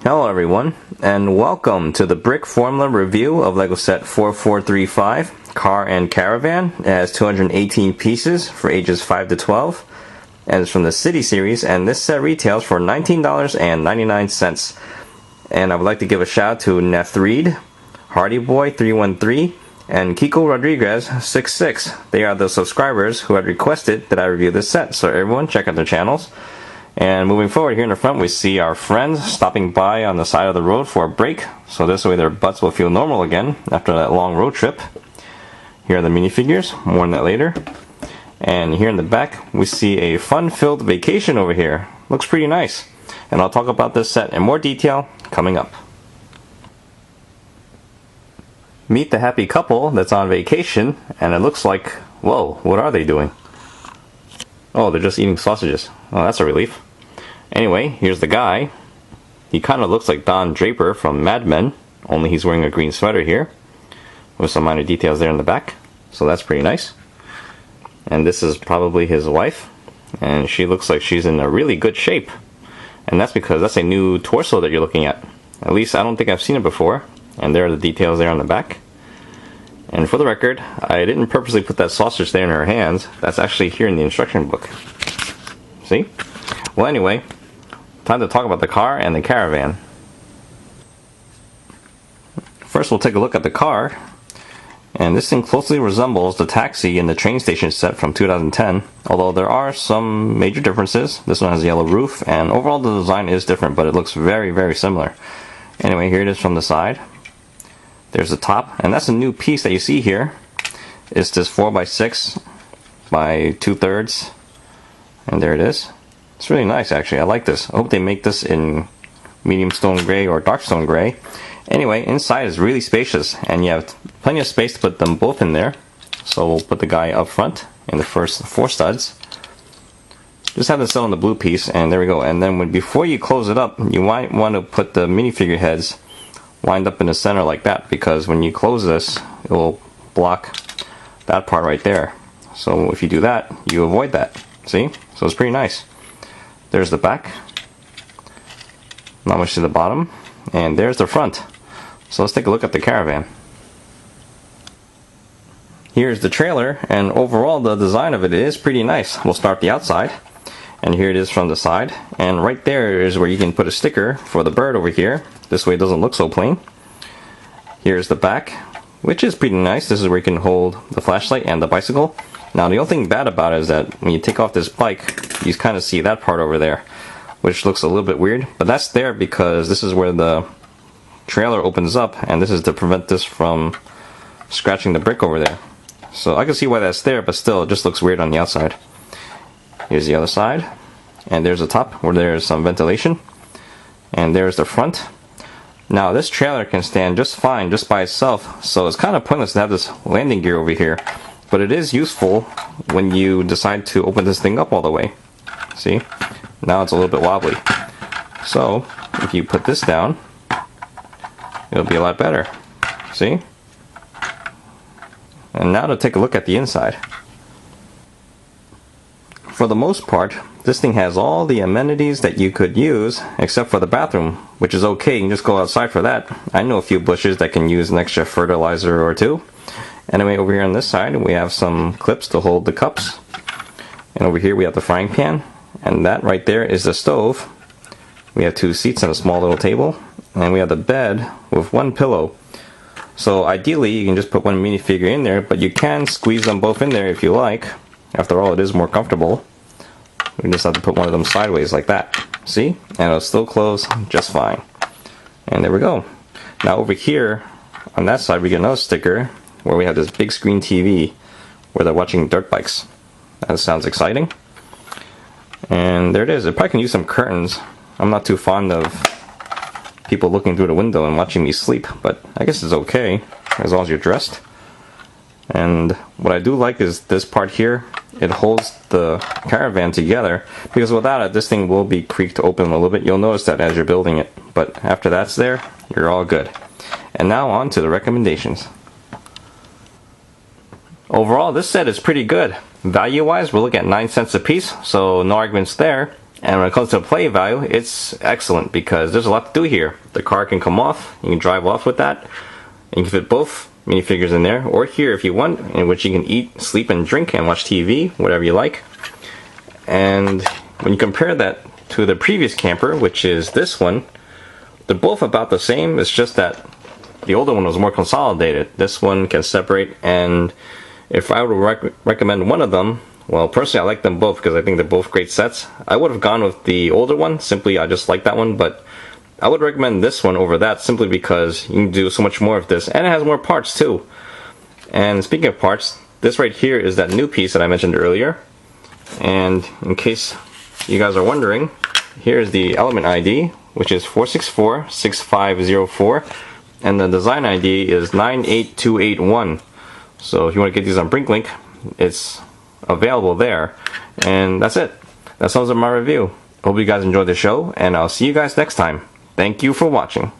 Hello everyone, and welcome to the Brickformula review of LEGO set 4435, Car and Caravan. It has 218 pieces for ages 5 to 12, and it's from the City series, and this set retails for $19.99. And I would like to give a shout out to Neff Reed, HardyBoy313, and Kiko Rodriguez 66. They are the subscribers who had requested that I review this set, so everyone check out their channels. And moving forward, here in the front we see our friends stopping by on the side of the road for a break, so this way their butts will feel normal again after that long road trip. Here are the minifigures, more on that later. And here in the back we see a fun-filled vacation over here. Looks pretty nice. And I'll talk about this set in more detail coming up. Meet the happy couple that's on vacation, and it looks like, whoa, what are they doing? Oh, they're just eating sausages. Oh, that's a relief. Anyway, here's the guy. He kind of looks like Don Draper from Mad Men, only he's wearing a green sweater here, with some minor details there in the back. So that's pretty nice. And this is probably his wife, and she looks like she's in a really good shape. And that's because that's a new torso that you're looking at. At least I don't think I've seen it before. And there are the details there on the back. And for the record, I didn't purposely put that sausage there in her hands. That's actually here in the instruction book. See? Well, anyway, time to talk about the car and the caravan. First, we'll take a look at the car. And this thing closely resembles the taxi in the train station set from 2010. Although there are some major differences. This one has a yellow roof, and overall the design is different, but it looks very, very similar. Anyway, here it is from the side. There's the top, and that's a new piece that you see here. It's this 4x6 by 2/3, and there it is. It's really nice, actually. I like this. I hope they make this in medium stone gray or dark stone gray. Anyway, inside is really spacious, and you have plenty of space to put them both in there. So we'll put the guy up front in the first 4 studs. Just have them sit on the blue piece, and there we go. And then before you close it up, you might want to put the minifigure heads lined up in the center like that, because when you close this, it will block that part right there. So if you do that, you avoid that. See? So it's pretty nice. There's the back. Not much to the bottom. And there's the front. So let's take a look at the caravan. Here's the trailer, and overall the design of it is pretty nice. We'll start the outside. And here it is from the side, and right there is where you can put a sticker for the bird over here. This way it doesn't look so plain. Here's the back, which is pretty nice. This is where you can hold the flashlight and the bicycle. Now the only thing bad about it is that when you take off this bike, you kind of see that part over there, which looks a little bit weird. But that's there because this is where the trailer opens up, and this is to prevent this from scratching the brick over there. So I can see why that's there, but still it just looks weird on the outside. Here's the other side, and there's the top where there's some ventilation, and there's the front. Now this trailer can stand just fine just by itself, so it's kind of pointless to have this landing gear over here, but it is useful when you decide to open this thing up all the way. See? Now it's a little bit wobbly. So if you put this down, it'll be a lot better. See? And now to take a look at the inside. For the most part, this thing has all the amenities that you could use, except for the bathroom, which is okay. You can just go outside for that. I know a few bushes that can use an extra fertilizer or two. Anyway, over here on this side, we have some clips to hold the cups. And over here we have the frying pan, and that right there is the stove. We have 2 seats and a small little table, and we have the bed with 1 pillow. So ideally, you can just put 1 minifigure in there, but you can squeeze them both in there if you like. After all, it is more comfortable. We just have to put one of them sideways like that. See? And it'll still close just fine. And there we go. Now over here, on that side, we get another sticker where we have this big screen TV where they're watching dirt bikes. That sounds exciting. And there it is. It probably can use some curtains. I'm not too fond of people looking through the window and watching me sleep, but I guess it's okay as long as you're dressed. And what I do like is this part here. It holds the caravan together, because without it, this thing will be creaked open a little bit. You'll notice that as you're building it, but after that's there, you're all good. And now on to the recommendations. Overall, this set is pretty good. Value-wise, we're looking at 9 cents a piece, so no arguments there. And when it comes to play value, it's excellent because there's a lot to do here. The car can come off, you can drive off with that, and you can fit both minifigures in there, or here if you want, in which you can eat, sleep, and drink, and watch TV, whatever you like. And when you compare that to the previous camper, which is this one, they're both about the same. It's just that the older one was more consolidated. This one can separate, and if I would recommend one of them, well, personally I like them both because I think they're both great sets. I would have gone with the older one, simply I just like that one, but I would recommend this one over that simply because you can do so much more of this, and it has more parts too. And speaking of parts, this right here is that new piece that I mentioned earlier. And in case you guys are wondering, here's the element ID, which is 4646504, and the design ID is 98281. So if you want to get these on BrinkLink, it's available there. And that's it. That sums up my review. Hope you guys enjoyed the show, and I'll see you guys next time. Thank you for watching.